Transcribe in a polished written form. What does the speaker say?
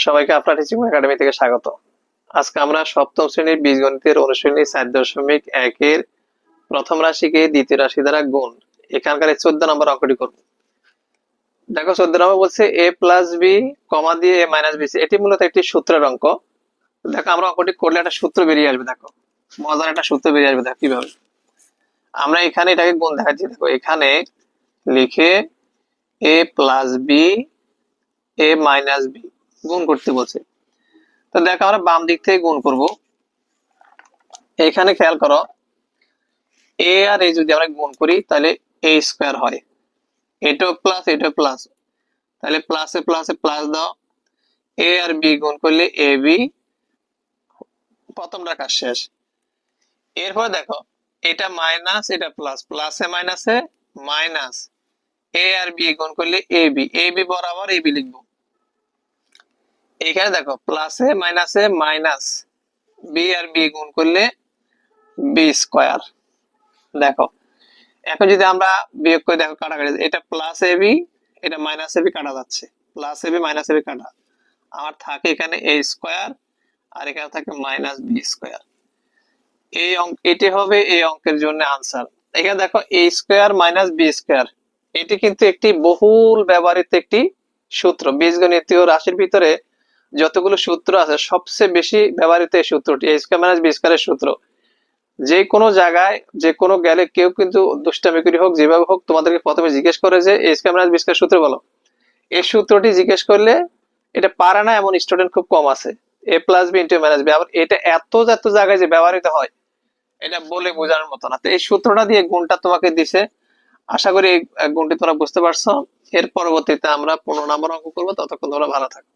সবাইকে আপনার teaching academy থেকে স্বাগত। আজকে আমরা সপ্তম শ্রেণীর বীজগণিতের অনুশীলনী 4.1 প্রথম রাশিকে দ্বিতীয় রাশি দ্বারা গুণ এখানকার 14 নম্বর অঙ্কটি করব। দেখো 14 নম্বর বলছে a প্লাস বি কমা দিয়ে a মাইনাস বি, এটি মূলত একটি সূত্রের অঙ্ক। দেখো আমরা অঙ্কটি করলে একটা সূত্র বেরিয়ে আসবে। দেখো মজার একটা সূত্র বেরিয়ে আসবে। দেখো কিভাবে আমরা এখানে এটাকে গুণ দেখাচ্ছি। দেখো এখানে লিখে a plus B a minus B গুণ করতে বলছে। তো দেখো আমরা বাম দিক থেকে গুণ করব। এখানে খেয়াল করো, এ আর এ যদি আমরা গুণ করি তাহলে এ স্কয়ার হয়, এটাও প্লাস এটাও প্লাস, তাহলে প্লাসে প্লাসে প্লাস দাও। এ আর বি গুণ করলে এ বি, প্রথমটা কাজ শেষ। এরপর দেখো এটা মাইনাস এটা প্লাস, প্লাসে মাইনাসে মাইনাস, এ আর বি গুণ করলে এ বি বরাবর এ বি লিখবো। এখানে দেখো প্লাসে মাইনাসে মাইনাস, বি আর বি গুণ করলে বি স্কয়ার। দেখো এখন যদি আমরা বিয়োগ করে দেখো কাটাকাটি, এটা প্লাস এ বি এটা মাইনাস এ বি কাটা যাচ্ছে, plus A B minus A B কাটা, আমার থাকে এখানে এ স্কয়ার আর এখানে থাকে মাইনাস বি স্কয়ার। এই অঙ্ক এটি হবে এই অঙ্কের জন্য আনসার। এখানে দেখো এ স্কয়ার মাইনাস বি স্কয়ার, এটি কিন্তু একটি বহুল ব্যবহৃত একটি সূত্র। বীজগণিতীয় রাশির ভিতরে যতগুলো সূত্র আছে সবচেয়ে বেশি ব্যবহৃত এই সূত্রটি, এ স্কয়ার মাইনাস বি স্কয়ারের সূত্র। যে কোনো জায়গায় যে কোনো গেলে কেউ কিন্তু দুষ্টামি করে হোক যেভাবে হোক তোমাদেরকে প্রথমে জিজ্ঞেস করে যে এ স্কয়ার মাইনাস বি স্কয়ার সূত্র বলো। এই সূত্রটি জিজ্ঞেস করলে এটা পারে না এমন স্টুডেন্ট খুব কম আছে। A plus B into minus B, আবার এটা এত এত জায়গায় যে ব্যবহৃত হয় এটা বলে বোঝানোর মতো না। তো এই সূত্রটা দিয়ে গুণটা তোমাকে দিছে, আশা করি এই গুণটি তোমরা বুঝতে পারছো। এর পরবর্তীতে আমরা 15 নম্বর অঙ্ক করবো, ততক্ষণ তোমরা ভালো থাকো।